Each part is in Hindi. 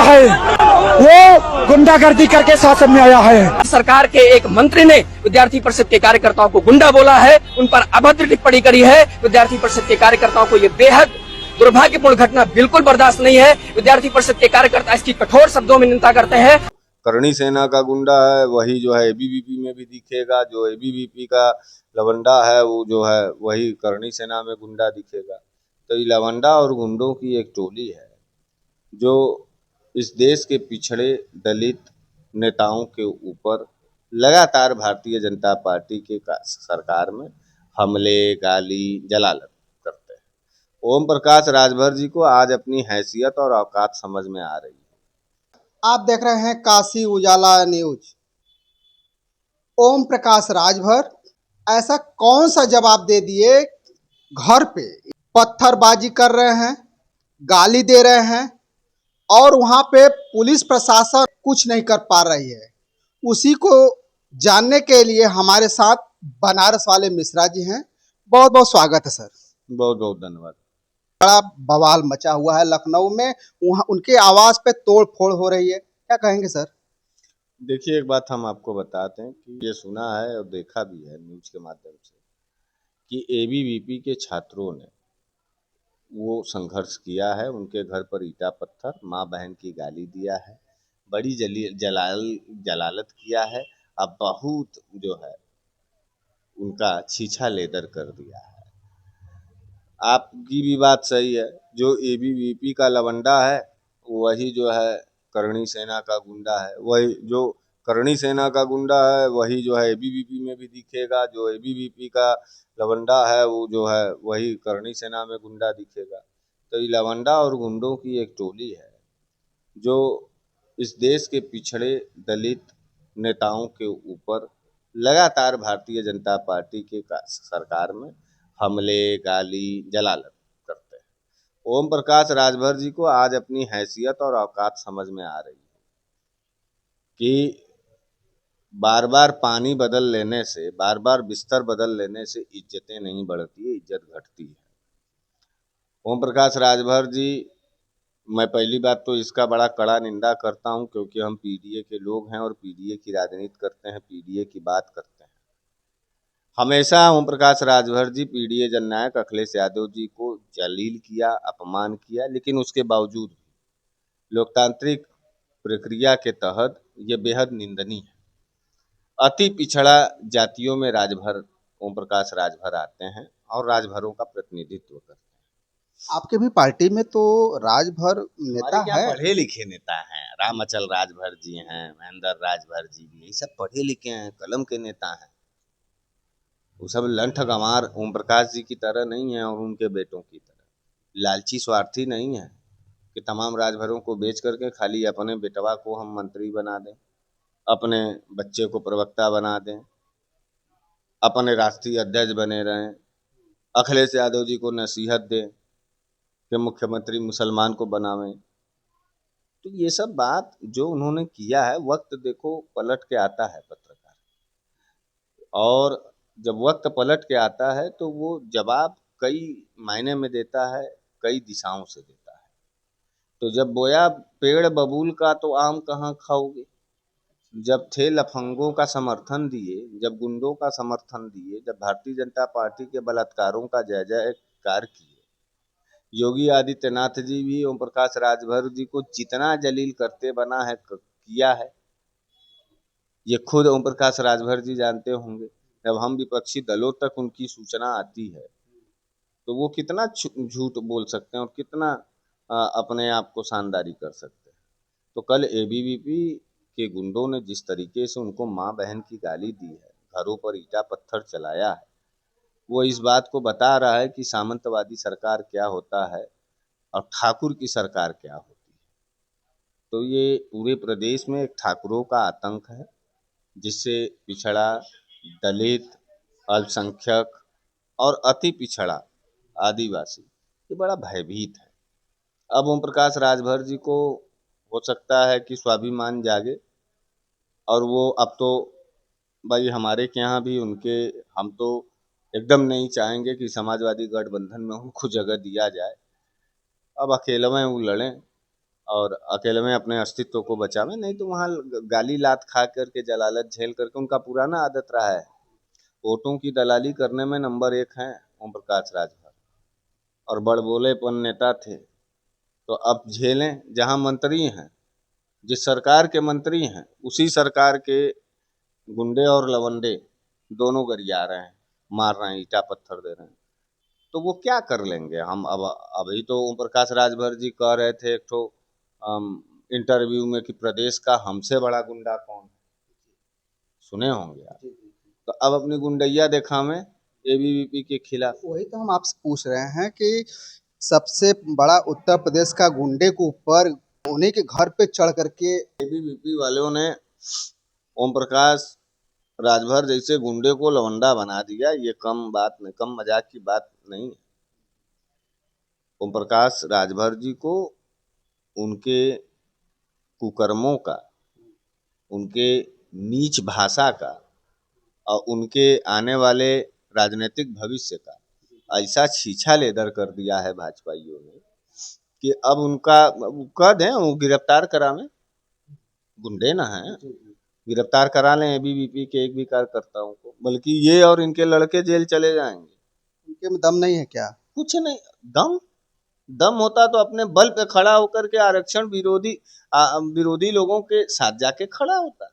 है वो गुंडागर्दी करके शासन में आया है। सरकार के एक मंत्री ने विद्यार्थी परिषद के कार्यकर्ताओं को गुंडा बोला है, उन पर अभद्र टिप्पणी करी है। विद्यार्थी परिषद के कार्यकर्ताओं को ये बेहद दुर्भाग्यपूर्ण घटना बिल्कुल बर्दाश्त नहीं है। विद्यार्थी परिषद के कार्यकर्ता इसकी कठोर शब्दों में निंदा करते हैं। करणी सेना का गुंडा है वही जो है एबीवीपी में भी दिखेगा, जो एबीवीपी का लवंडा है वो जो है वही करणी सेना में गुंडा दिखेगा। तो ये लवंडा और गुंडों की एक टोली है जो इस देश के पिछड़े दलित नेताओं के ऊपर लगातार भारतीय जनता पार्टी के सरकार में हमले, गाली, जलालत करते हैं। ओम प्रकाश राजभर जी को आज अपनी हैसियत और औकात समझ में आ रही है। आप देख रहे हैं काशी उजाला न्यूज। ओम प्रकाश राजभर ऐसा कौन सा जवाब दे दिए, घर पे पत्थरबाजी कर रहे हैं, गाली दे रहे हैं और वहां पे पुलिस प्रशासन कुछ नहीं कर पा रही है। उसी को जानने के लिए हमारे साथ बनारस वाले मिश्रा जी हैं। बहुत बहुत स्वागत है सर। बहुत बहुत धन्यवाद। बड़ा बवाल मचा हुआ है लखनऊ में, वहाँ उनके आवाज पे तोड़ फोड़ हो रही है, क्या कहेंगे सर? देखिए, एक बात हम आपको बताते हैं कि ये सुना है और देखा भी है न्यूज के माध्यम से कि एबीवीपी के छात्रों ने वो संघर्ष किया है, उनके घर पर ईटा पत्थर, माँ बहन की गाली दिया है, बड़ी जलालत किया है। अब बहुत जो है उनका छीछा लेदर कर दिया है। आपकी भी बात सही है, जो एबीवीपी का लवंडा है वही जो है करणी सेना का गुंडा है, वही जो करणी सेना का गुंडा है वही जो है एबीवीपी में भी दिखेगा, जो एबीवीपी का लवंडा है वो जो है वही करणी सेना में गुंडा दिखेगा। तो ये लवंडा और गुंडों की एक टोली है जो इस देश के पिछड़े दलित नेताओं के ऊपर लगातार भारतीय जनता पार्टी के सरकार में हमले, गाली, जलालत करते हैं। ओम प्रकाश राजभर जी को आज अपनी हैसियत और औकात समझ में आ रही है कि बार बार पानी बदल लेने से, बार बार बिस्तर बदल लेने से इज्जतें नहीं बढ़ती है, इज्जत घटती है। ओम प्रकाश राजभर जी, मैं पहली बात तो इसका बड़ा कड़ा निंदा करता हूं क्योंकि हम पीडीए के लोग हैं और पीडीए की राजनीति करते हैं, पीडीए की बात करते हैं। हमेशा ओम प्रकाश राजभर जी पीडीए जननायक अखिलेश यादव जी को जलील किया, अपमान किया, लेकिन उसके बावजूद भी लोकतांत्रिक प्रक्रिया के तहत ये बेहद निंदनीय है। अति पिछड़ा जातियों में राजभर ओम प्रकाश राजभर आते हैं और राजभरों का प्रतिनिधित्व करते हैं। आपके भी पार्टी में तो राजभर नेता है। पढ़े लिखे नेता हैं, रामअचल राजभर जी हैं, महेंद्र राजभर जी भी, ये सब पढ़े लिखे हैं, कलम के नेता हैं। वो सब लंठ गंवार ओम प्रकाश जी की तरह नहीं है और उनके बेटों की तरह लालची स्वार्थी नहीं है कि तमाम राजभरों को बेच करके खाली अपने बेटवा को हम मंत्री बना दें, अपने बच्चे को प्रवक्ता बना दें, अपने राष्ट्रीय अध्यक्ष बने रहें, अखिलेश यादव जी को नसीहत दें कि मुख्यमंत्री मुसलमान को बनावें। तो ये सब बात जो उन्होंने किया है, वक्त देखो पलट के आता है पत्रकार, और जब वक्त पलट के आता है तो वो जवाब कई मायने में देता है, कई दिशाओं से देता है। तो जब बोया पेड़ बबूल का तो आम कहाँ खाओगे, जब थे लफंगों का समर्थन दिए, जब गुंडों का समर्थन दिए, जब भारतीय जनता पार्टी के बलात्कारों का जय जयकार किए, योगी आदित्यनाथ जी भी ओम प्रकाश राजभर जी को जितना जलील करते बना है किया है, ये खुद ओम प्रकाश राजभर जी जानते होंगे। जब हम विपक्षी दलों तक उनकी सूचना आती है तो वो कितना झूठ बोल सकते हैं और कितना अपने आप को शानदारी कर सकते हैं। तो कल एबीवीपी के गुंडों ने जिस तरीके से उनको माँ बहन की गाली दी है, घरों पर ईटा पत्थर चलाया है, वो इस बात को बता रहा है कि सामंतवादी सरकार क्या होता है और ठाकुर की सरकार क्या होती है। तो ये पूरे प्रदेश में एक ठाकुरों का आतंक है जिससे पिछड़ा, दलित, अल्पसंख्यक और अति पिछड़ा आदिवासी ये बड़ा भयभीत है। अब ओम प्रकाश राजभर जी को हो सकता है कि स्वाभिमान जागे और वो अब तो भाई हमारे के यहाँ भी उनके, हम तो एकदम नहीं चाहेंगे कि समाजवादी गठबंधन में उनको जगह दिया जाए। अब अकेले में वो लड़ें, और अकेले में अपने अस्तित्व को बचावे, नहीं तो वहाँ गाली लात खा करके जलालत झेल करके उनका पुराना आदत रहा है। वोटों की दलाली करने में नंबर 1 हैं ओम प्रकाश राजभर, और बड़बोलेपन नेता थे। तो अब झेलें, जहाँ मंत्री हैं, जिस सरकार के मंत्री हैं उसी सरकार के गुंडे और लवंडे दोनों गरिया रहे हैं, मार रहे हैं, ईटा पत्थर दे रहे हैं। तो वो क्या कर लेंगे। हम अब अभी तो ओम प्रकाश राजभर जी कह रहे थे एक ठो इंटरव्यू में कि प्रदेश का हमसे बड़ा गुंडा कौन है, सुने होंगे आप। तो अब अपनी गुंडैया दिखावें एबीवीपी के खिलाफ। वही तो हम आपसे पूछ रहे हैं कि सबसे बड़ा उत्तर प्रदेश का गुंडे के ऊपर उन्हीं के घर पे चढ़ करके एबीवीपी वालों ने ओम प्रकाश राजभर जैसे गुंडे को लवंडा बना दिया, ये कम बात नहीं, कम मजाक की बात नहीं है। ओम प्रकाश राजभर जी को उनके कुकर्मों का, उनके नीच भाषा का और उनके आने वाले राजनीतिक भविष्य का ऐसा छीछा लेदर कर दिया है भाजपाइयों ने कि अब उनका कह दें वो गिरफ्तार करावें, गुंडे ना हैं, गिरफ्तार करा लें एबीवीपी के एक भी कार्यकर्ताओं को, बल्कि ये और इनके लड़के जेल चले जाएंगे। उनके में दम नहीं है क्या? कुछ नहीं, दम होता तो अपने बल पे खड़ा होकर के आरक्षण विरोधी लोगों के साथ जाके खड़ा होता,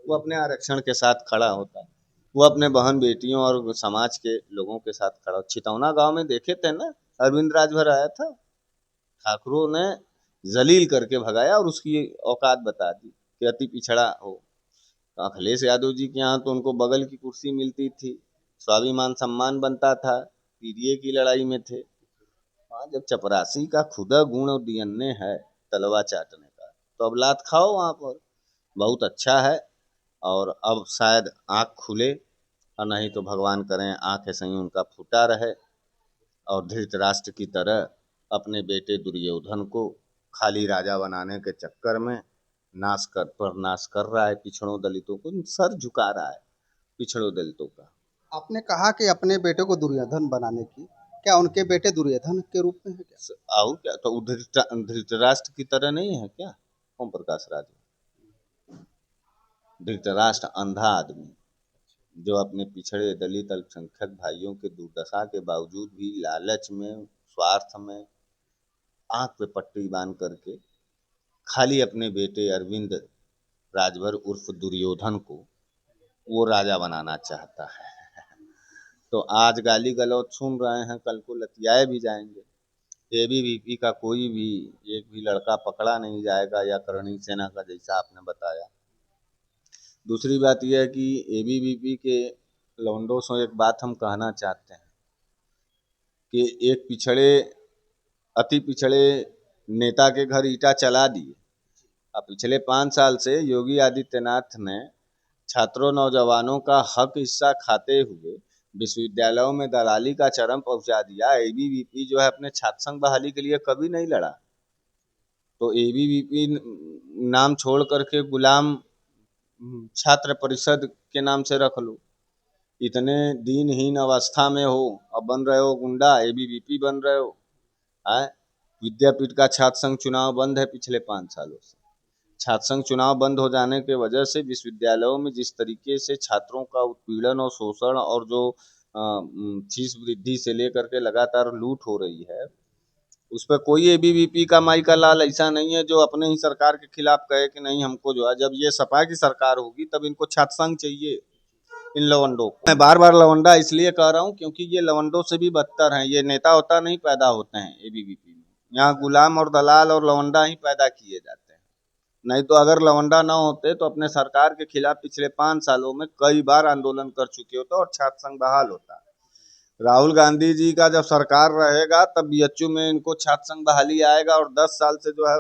वो अपने आरक्षण के साथ खड़ा होता, वो अपने बहन बेटियों और समाज के लोगों के साथ खड़ा। छितौना गांव में देखे थे ना, अरविंद राजभर आया था, ठाकुरों ने जलील करके भगाया और उसकी औकात बता दी कि अति पिछड़ा हो। तो अखिलेश यादव जी के यहाँ तो उनको बगल की कुर्सी मिलती थी, स्वाभिमान सम्मान बनता था, पीडीए की लड़ाई में थे। हाँ, जब चपरासी का खुदा गुण और डीएनए है तलवा चाटने का, तो अब लात खाओ वहाँ पर, बहुत अच्छा है। और अब शायद आँख खुले, और नहीं तो भगवान करें आँखें सही उनका फूटा रहे, और धृतराष्ट्र की तरह अपने बेटे दुर्योधन को खाली राजा बनाने के चक्कर में नाश कर रहा है, पिछड़ों दलितों को सर झुका रहा है, पिछड़ों दलितों का। आपने कहा कि अपने बेटे को दुर्योधन बनाने की, क्या उनके बेटे दुर्योधन के रूप में है क्या? और क्या, तो धृतराष्ट्र की तरह नहीं है क्या ओम प्रकाश राजभर? धृतराष्ट्र अंधा आदमी जो अपने पिछड़े दलित अल्पसंख्यक भाइयों के दुर्दशा के बावजूद भी लालच में, स्वार्थ में, आंख पे पट्टी बांध करके खाली अपने बेटे अरविंद राजभर उर्फ दुर्योधन को वो राजा बनाना चाहता है। तो आज गाली गलौज सुन रहे हैं, कल को लतियाए भी जाएंगे। एबीवीपी का कोई भी एक भी लड़का पकड़ा नहीं जाएगा, या करणी सेना का जैसा आपने बताया। दूसरी बात यह है कि एबीवीपी के लौंडों से एक बात हम कहना चाहते हैं कि एक अति पिछड़े नेता के घर ईटा चला दिए। अब पिछले 5 साल से योगी आदित्यनाथ ने छात्रों नौजवानों का हक हिस्सा खाते हुए विश्वविद्यालयों में दलाली का चरम पहुंचा दिया। एबीवीपी जो है अपने छात्र संघ बहाली के लिए कभी नहीं लड़ा, तो एबीवीपी नाम छोड़ करके गुलाम छात्र परिषद के नाम से रख लो। इतने दीनहीन अवस्था में हो, अब बन रहे हो गुंडा, एबीवीपी बन रहे हो। विद्यापीठ का छात्र संघ चुनाव बंद है पिछले 5 सालों से। छात्र संघ चुनाव बंद हो जाने के वजह से विश्वविद्यालयों में जिस तरीके से छात्रों का उत्पीड़न और शोषण और जो फीस वृद्धि से लेकर के लगातार लूट हो रही है, उस पर कोई एबीवीपी का माई का लाल ऐसा नहीं है जो अपने ही सरकार के खिलाफ कहे कि नहीं हमको जो है, जब ये सपा की सरकार होगी तब इनको छात्र संघ चाहिए इन लवंडों को। मैं बार बार लवंडा इसलिए कह रहा हूँ क्योंकि ये लवंडों से भी बदतर हैं। ये नेता होता नहीं पैदा होते हैं एबीवीपी में, यहाँ गुलाम और दलाल और लवंडा ही पैदा किए जाते हैं। नहीं तो अगर लवंडा ना होते तो अपने सरकार के खिलाफ पिछले 5 सालों में कई बार आंदोलन कर चुके होते और छात्र संघ बहाल होता। राहुल गांधी जी का जब सरकार रहेगा तब बीएचयू में इनको छात्र संघ बहाली आएगा, और 10 साल से जो है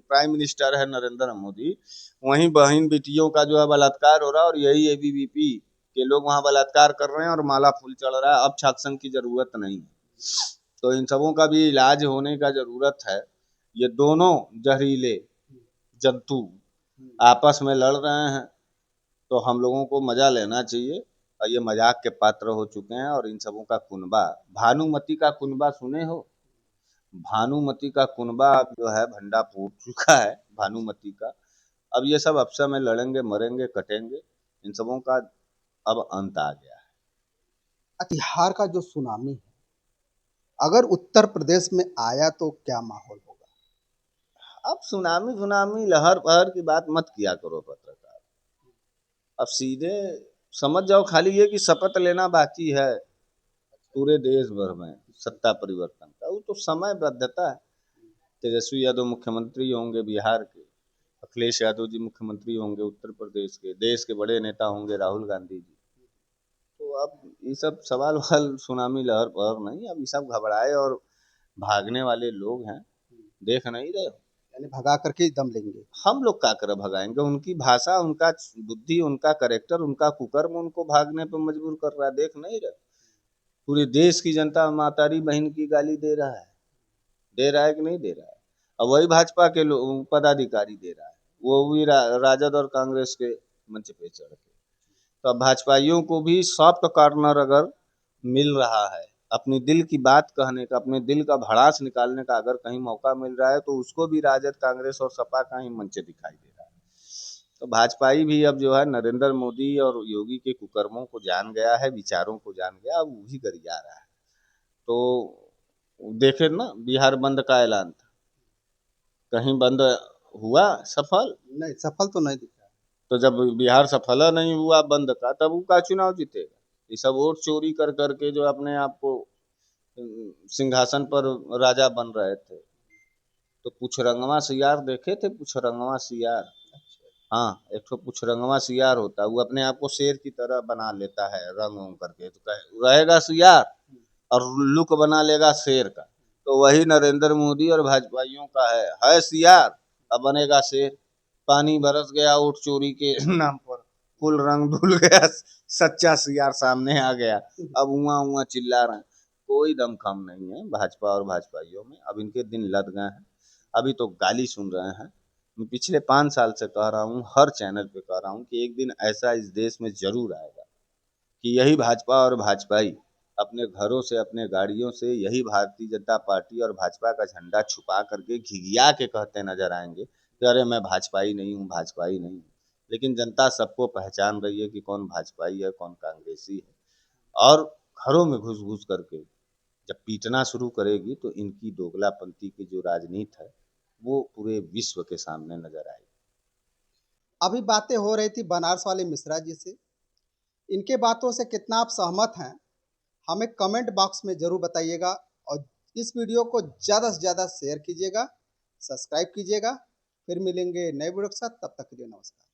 प्राइम मिनिस्टर है नरेंद्र मोदी, वहीं बहन बेटियों का जो है बलात्कार हो रहा है, और यही एबीवीपी के लोग वहाँ बलात्कार कर रहे हैं और माला फूल चढ़ रहा है। अब छात्र संघ की जरूरत नहीं है, तो इन सबों का भी इलाज होने का जरूरत है। ये दोनों जहरीले जंतु आपस में लड़ रहे हैं, तो हम लोगों को मजा लेना चाहिए, और ये मजाक के पात्र हो चुके हैं। और इन सबों का कुनबा, भानुमति का कुनबा सुने हो? भानुमति का कुनबा अब जो है भंडा फूट चुका है, भानुमति का। अब ये सब आपस में लड़ेंगे, मरेंगे, कटेंगे, इन सबों का अब अंत आ गया है। बिहार का जो सुनामी है, अगर उत्तर प्रदेश में आया तो क्या माहौल होगा? अब सुनामी सुनामी लहर पहर की बात मत किया करो पत्रकार। अब सीधे समझ जाओ खाली ये कि शपथ लेना बाकी है पूरे देश भर में सत्ता परिवर्तन का, वो तो समय बद्धता है। तेजस्वी यादव मुख्यमंत्री होंगे बिहार के, अखिलेश यादव जी मुख्यमंत्री होंगे उत्तर प्रदेश के, देश के बड़े नेता होंगे राहुल गांधी जी। तो अब ये सब सवाल वाल सुनामी लहर पहर नहीं, अब ये सब घबराए और भागने वाले लोग हैं, देख नहीं रहे हो। यानी भगा करके ही दम लेंगे। हम लोग का कर भगाएंगे? उनकी भाषा, उनका बुद्धि, उनका करेक्टर, उनका कुकर्म उनको भागने पर मजबूर कर रहा है, देख नहीं रहे? पूरे देश की जनता मातारी बहन की गाली दे रहा है कि नहीं दे रहा है? अब वही भाजपा के पदाधिकारी दे रहा है, वो भी राजद और कांग्रेस के मंच पे चढ़ के। तो अब भाजपाइयों को भी सॉफ्ट कॉर्नर अगर मिल रहा है, अपनी दिल की बात कहने का, अपने दिल का भड़ास निकालने का अगर कहीं मौका मिल रहा है, तो उसको भी राजद, कांग्रेस और सपा का ही मंच दिखाई दे रहा है। तो भाजपाई भी अब जो है नरेंद्र मोदी और योगी के कुकर्मों को जान गया है, विचारों को जान गया, अब वही गरिया रहा है। तो देखे ना, बिहार बंद का ऐलान था, कहीं बंद हुआ सफल? नहीं, सफल तो नहीं दिखा। तो जब बिहार सफल नहीं हुआ बंद का, तब वो का चुनाव जीतेगा? ये सब वोट चोरी कर करके जो अपने आप को सिंहासन पर राजा बन रहे थे। तो पुछरंगवा सियार देखे थे? पुछरंगवा सियार, हाँ, एक तो पुछरंगवा सियार होता है, वो अपने आप को शेर की तरह बना लेता है रंग उंग करके, तो रहेगा सियार और लुक बना लेगा शेर का। तो वही नरेंद्र मोदी और भाजपाइयों का है सियार, अब बनेगा शेर। पानी बरस गया वोट चोरी के नाम पर, फुल रंग धुल गया, सच्चा सियार सामने आ गया, अब उआ उआ चिल्ला रहे हैं। कोई दमखम नहीं है भाजपा और भाजपाइयों में, अब इनके दिन लद गए हैं। अभी तो गाली सुन रहे हैं। मैं पिछले 5 साल से कह रहा हूँ, हर चैनल पे कह रहा हूँ कि एक दिन ऐसा इस देश में जरूर आएगा कि यही भाजपा और भाजपाई अपने घरों से, अपने गाड़ियों से यही भारतीय जनता पार्टी और भाजपा का झंडा छुपा करके घिघिया के कहते नजर आएंगे कि अरे मैं भाजपाई नहीं हूँ, भाजपाई नहीं हूँ। लेकिन जनता सबको पहचान रही है कि कौन भाजपाई है, कौन कांग्रेसी है। और घरों में घुस घुस करके जब पीटना शुरू करेगी, तो इनकी दोगलापंथी की जो राजनीति है वो पूरे विश्व के सामने नजर आएगी। अभी बातें हो रही थी बनारस वाले मिश्रा जी से, इनके बातों से कितना आप सहमत हैं हमें कमेंट बॉक्स में जरूर बताइएगा, और इस वीडियो को ज़्यादा से ज़्यादा शेयर कीजिएगा, सब्सक्राइब कीजिएगा। फिर मिलेंगे नए वीडियो के साथ, तब तक के लिए नमस्कार।